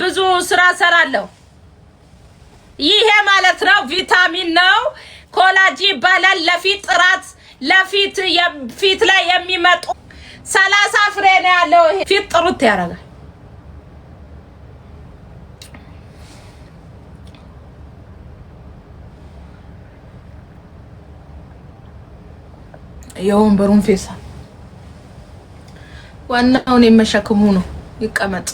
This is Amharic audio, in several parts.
ብዙ ስራ ሰራለሁ። ይሄ ማለት ነው ቪታሚን ነው፣ ኮላጂ ይባላል። ለፊት ጥራት ለፊት ፊት ላይ የሚመጡ 30 ፍሬ ነው ያለው። ፊት ጥሩት ያደርጋል። የወንበሩን ፌሳ ዋናውን የመሸከሙ ነው። ይቀመጥ።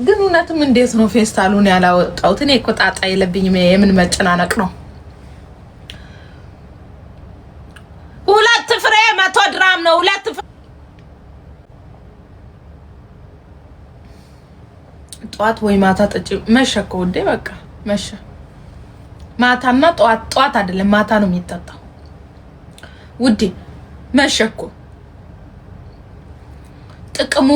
ግን እውነትም እንዴት ነው ፌስታሉን ያላወጣሁት? እኔ እኮ ጣጣ የለብኝም። የምን መጨናነቅ ነው? 2 ፍሬ 100 ግራም ነው። 2 ፍሬ ጠዋት ወይ ማታ ጠጪ። መሸ እኮ ውዴ፣ በቃ መሸ። ማታና ጠዋት አይደለም ማታ ነው የሚጠጣው ውዴ። መሸ እኮ። ጥቅሙ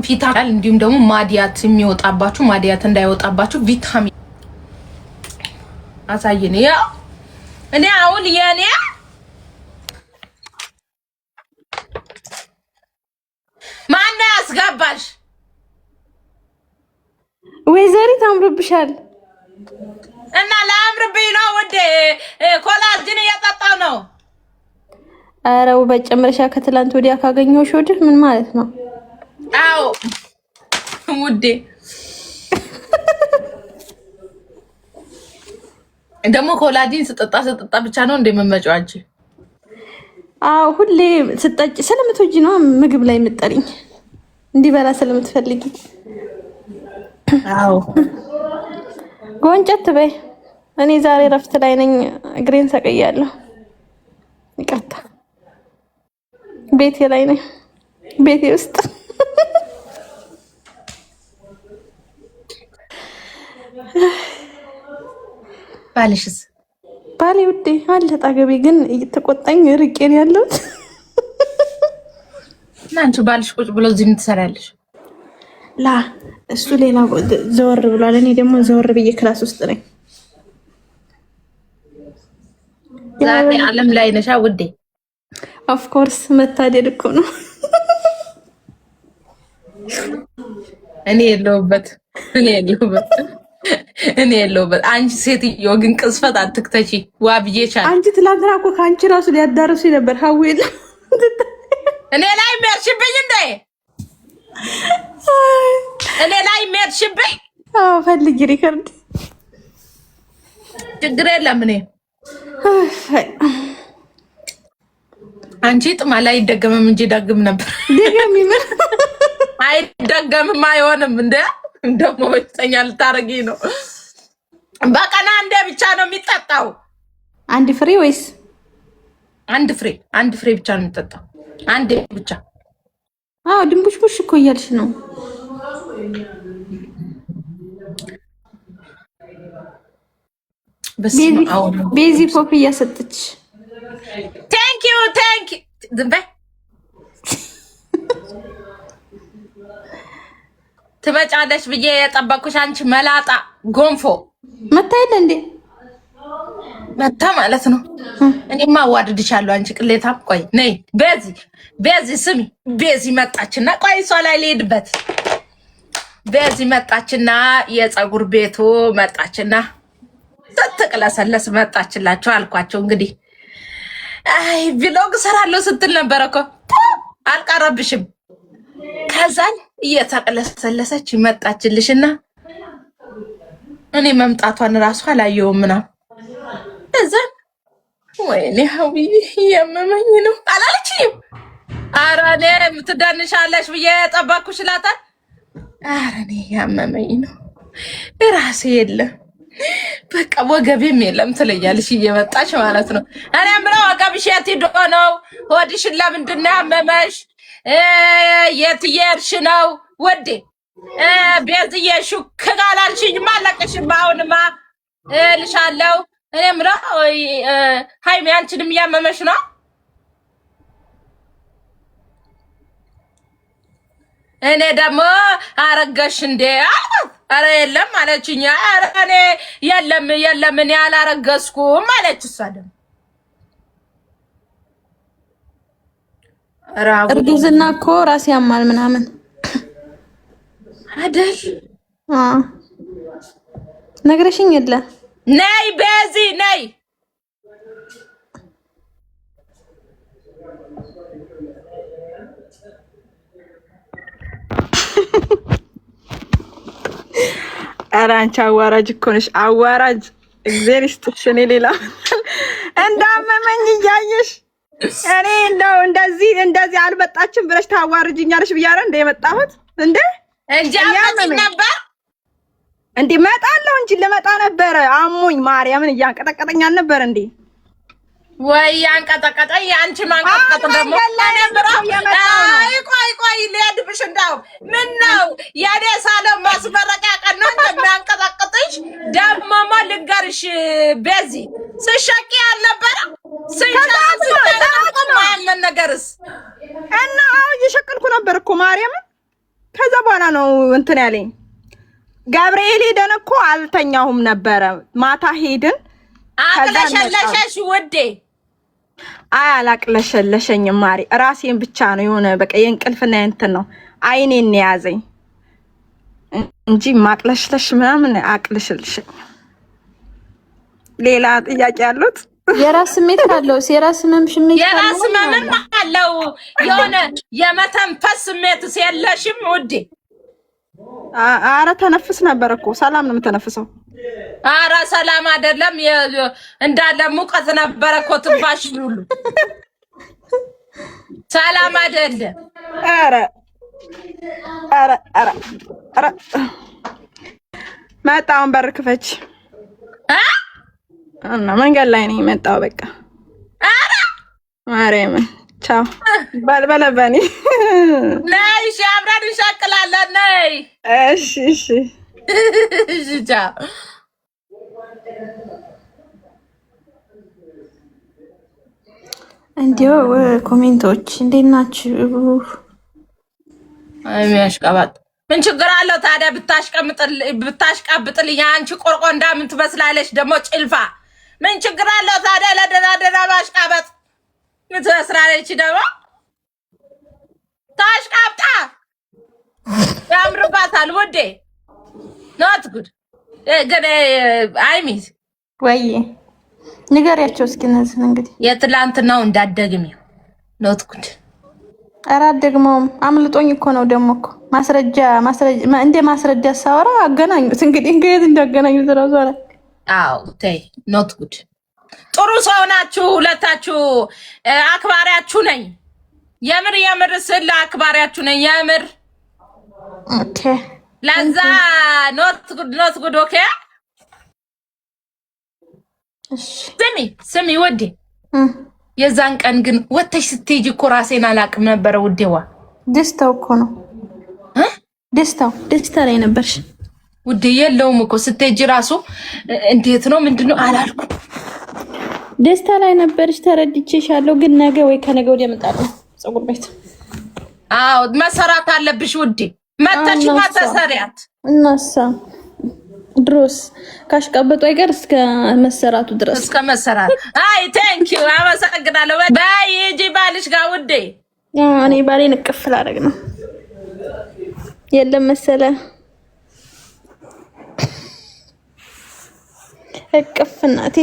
ቪታሚን እንዲሁም ደግሞ ማዲያት የሚወጣባችሁ ማዲያት እንዳይወጣባችሁ ቪታሚን አሳየኝ። ያው እኔ አሁን የኔ ማን ያስገባሽ? ወይዘሪት አምሮብሻል። እና ለአምርብኝ ነው ወደ ኮላጅን እየጠጣው ነው። ኧረ ውበት ጨምረሻ ከትላንት ወዲያ ካገኘሁሽ ወዲህ ምን ማለት ነው? አዎ ውዴ፣ ደግሞ ኮላጂን ስጠጣ ብቻ ነው እንደምመጪው አንቺ? አዎ ሁሌ ስጠጪ ስለምትወጂ ነው ምግብ ላይ የምትጠሪኝ እንዲበላ ስለምትፈልጊ። አዎ ጎንጨት በይ። እኔ ዛሬ ረፍት ላይ ነኝ። እግሬን ሰቅያለሁ። ይቅርታ። ቤቴ ላይ ነኝ። ቤቴ ውስጥ ባልሽስ? ባሌ ውዴ አለ አጠገቤ፣ ግን እየተቆጣኝ ርቄን ያለሁት። አንቺ ባልሽ ቁጭ ብሎ እዚህ ምን ትሰሪያለሽ? ላ እሱ ሌላ ዘወር ብሏል። እኔ ደግሞ ዘወር ብዬ ክላስ ውስጥ ነኝ። ዛሬ ዓለም ላይ ነሻ ውዴ? ኦፍ ኮርስ መታደል እኮ ነው። እኔ የለሁበት። አንቺ ሴትዮ ግን ቅስፈት አትክተቺ። ዋብዬ ቻል። አንቺ ትላንትና እኮ ከአንቺ ራሱ ሊያዳርሱ ነበር። ሀዌል እኔ ላይ ሜርሽብኝ እንዴ? እኔ ላይ ሜርሽብኝ? አዎ ፈልጊ ሪከርድ። ችግር የለም። እኔ አንቺ ጥማ ላይ አይደገምም እንጂ ዳግም ነበር። ደገም ይመር አይደገምም። አይሆንም እንደ እንደሞ ወይተኛል ታረጊ ነው። በቀን አንዴ ብቻ ነው የሚጠጣው። አንድ ፍሬ ወይስ አንድ ፍሬ ብቻ ነው የሚጠጣው። አንዴ ብቻ። አዎ ድንቡሽቡሽ እኮ እያልሽ ነው። ቤዚ ኮፊ እያሰጠች ቴንክ ዩ ዝም በይ። ትመጫለሽ ብዬ የጠበኩሽ አንቺ መላጣ ጎንፎ መታ የለ እንዴ? መታ ማለት ነው። እኔማ አዋድድሻለሁ አንቺ ቅሌታም። ቆይ ነይ ቤዚ ስሚ። ቤዚ መጣችና ቆይ እሷ ላይ ልሄድበት። ቤዚ መጣችና የፀጉር ቤቱ መጣችና ተተቀላሰለስ መጣችላችሁ አልኳቸው። እንግዲህ አይ ቪሎግ ሰራለሁ ስትል ነበር እኮ አልቀረብሽም። ከዛን እየተቀለሰለሰች መጣችልሽና እኔ መምጣቷን ራሱ አላየውም ምናምን። ከዛን ወይኔ ሀዊ ያመመኝ ነው አላለችኝም። ኧረ እኔ የምትደንሻለሽ ብዬ ጠበቅኩሽ እላታል። ኧረ እኔ ያመመኝ ነው ራሴ የለም በቃ ወገቤም የለም ትለኛለሽ እየመጣች ማለት ነው። እኔ ምነው ወገብሽ የት ሄዶ ነው? ሆድሽን ለምንድን ነው ያመመሽ? የት እየሄድሽ ነው ወዴ? ቤዝዬ ሹክ ካላልሽኝማ አለቅሽም። አሁንማ እልሻለሁ። እኔ ምነው ሃይሜ አንቺንም እያመመሽ ነው? እኔ ደግሞ አረገሽ እንዴ አልኳት። ኧረ የለም አለችኝ። ኧረ እኔ የለም እኔ አላረገዝኩም አለች። እሷ ደግሞ እርግዝና እኮ ራስ ያማል ምናምን አይደል? ነግረሽኝ የለ ነይ በዚህ ነይ ኧረ አንቺ አዋራጅ እኮ ነሽ አዋራጅ። እግዚአብሔር ይስጥሽ። እኔ ሌላ እንዳመመኝ እያየሽ እኔ እንደው እንደዚህ አልመጣችም ብለሽ ታዋርጅኛለሽ ብያለሁ እንደ የመጣሁት እንደ እንጂ ነበር እንዴ መጣለሁ እንጂ ልመጣ ነበረ። አሞኝ ማርያምን እያንቀጠቀጠኝ አልነበር እንዴ? ወይ ያንቀጠቀጠኝ አንቺ ማንቀጠቀጥ ደግሞ ቆይ ልሄድብሽ። እንዳው ምን ነው የኔ ሳሎም ማስመረቂያ ቀን ነው እንደሚያንቀጠቅጥሽ። ደሞማ ልንገርሽ በዚህ ስሸቂ አልነበረ ማያመን ነገርስ እና እየሸቀልኩ ነበር እኮ ማርያምን። ከዛ በኋላ ነው እንትን ያለኝ። ገብርኤል ሄደን እኮ አልተኛሁም ነበረ። ማታ ሄድን። አቅለሸለሸሽ ውዴ? አይ አላቅለሸለሸኝም ማሪ፣ ራሴን ብቻ ነው የሆነ በቃ የእንቅልፍና እንትን ነው አይኔን ያዘኝ እንጂ ማቅለሽለሽ ምናምን አቅለሽልሽኝ። ሌላ ጥያቄ አሉት? የራስ ስሜት አለው። የራስ ስሜት የራስ ስሜት አለው። የሆነ የመተንፈስ ስሜት የለሽም ውዴ? አረ ተነፍስ ነበር እኮ። ሰላም ነው የምተነፍሰው። አረ ሰላም አይደለም፣ እንዳለ ሙቀት ነበረ እኮ ትንፋሽ ሁሉ። ሰላም አይደለም። አረ መጣውን በር ክፈች እና መንገድ ላይ ነኝ መጣው። በቃ አረ ማርያምን ቻው በልበለበኒ ነይ። እሺ አብረን እንሸቅላለን። ነይ። እሺ እሺ ቻው። እንዲያው ኮሜንቶች እንዴት ናችሁ? የሚያሽቀባጥ ምን ችግር አለው ታዲያ? ብታሽቀብጥልኝ አንቺ ቆርቆንዳ ምን ትመስላለች ደግሞ ጭልፋ። ምን ችግር አለው ታዲያ? ለደራደራ ማሽቃበጥ ምን ትመስላለች ደግሞ? ታሽቃብጣ ያምርባታል ውዴ። ኖት ጉድ ግን አይሚዝ ወይ ንገሪያቸው እስኪ እነዚህን እንግዲህ የትላንትናው እንዳትደግሚው። ኖት ጉድ። ኧረ አትደግመውም። አምልጦኝ እኮ ነው ደግሞ እኮ ማስረጃ እንደ ማስረጃ ሳወራ አገናኙት። እንግዲህ እንዴት እንዳገናኙት እራሱ አለ። አዎ ተይ። ኖት ጉድ። ጥሩ ሰው ናችሁ ሁለታችሁ። አክባሪያችሁ ነኝ። የምር ስለ አክባሪያችሁ ነኝ የምር። ኦኬ ለዛ ኖት ጉድ ኦኬ። ስሚ ውዴ፣ የዛን ቀን ግን ወተሽ ስትሄጂ እኮ ራሴን አላቅም ነበረ ውዴዋ። ደስታው እኮ ነው ደስታ ላይ ነበርሽ ውዴ። የለውም እኮ ስትሄጂ ራሱ እንዴት ነው ምንድነው አላልኩም። ደስታ ላይ ነበርሽ ተረድቼሻለሁ። ግን ነገ ወይ ከነገ ወዲያ እመጣለሁ ፀጉር ቤት። አዎ መሰራት አለብሽ ውዴ። መተሽ ማተሰሪያት እናሳ ድሮስ ካሽቀበጡ አይቀር እስከ መሰራቱ ድረስ እስከ መሰራት። አይ ቴንክ ዩ አመሰግናለሁ። ባይ ሂጂ ባልሽ ጋር ውዴ። እኔ ባሌን እቅፍ ላደርግ ነው። የለም መሰለ እቅፍ እናቴ።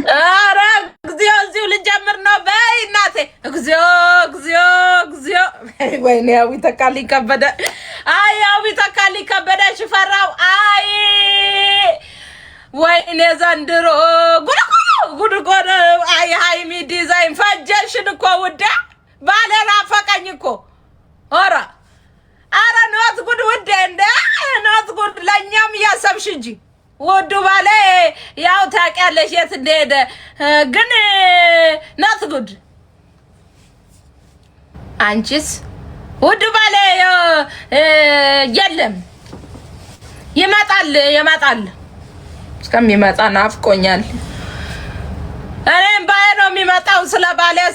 ኧረ እግዚኦ እዚሁ ልጀምር ነው። በይ እናቴ እግዚኦ። ወይኔ አዊ ተካልኝ ከበደ። አይ አዊ ተካልኝ ከበደ ሽፈራው። አይ ወይኔ ዘንድሮ ጉድ እኮ ነው። አይ ሃይሚ ዲዛይን ፈጀሽን እኮ ውዴ። ባሌ ናፈቀኝ እኮ። ኧረ ኖት ጉድ ውዴ። እንደ ኖት ጉድ ለእኛም እያሰብሽ እንጂ ውዱ ባሌ ያው ታውቂያለሽ የት እንደሄደ። ግን ኖት ጉድ። አንቺስ ውዱ ባሌ የለም። ይመጣል እስከሚመጣ ናፍቆኛል። እኔም ባሌ ነው የሚመጣው። ስለ ባሌ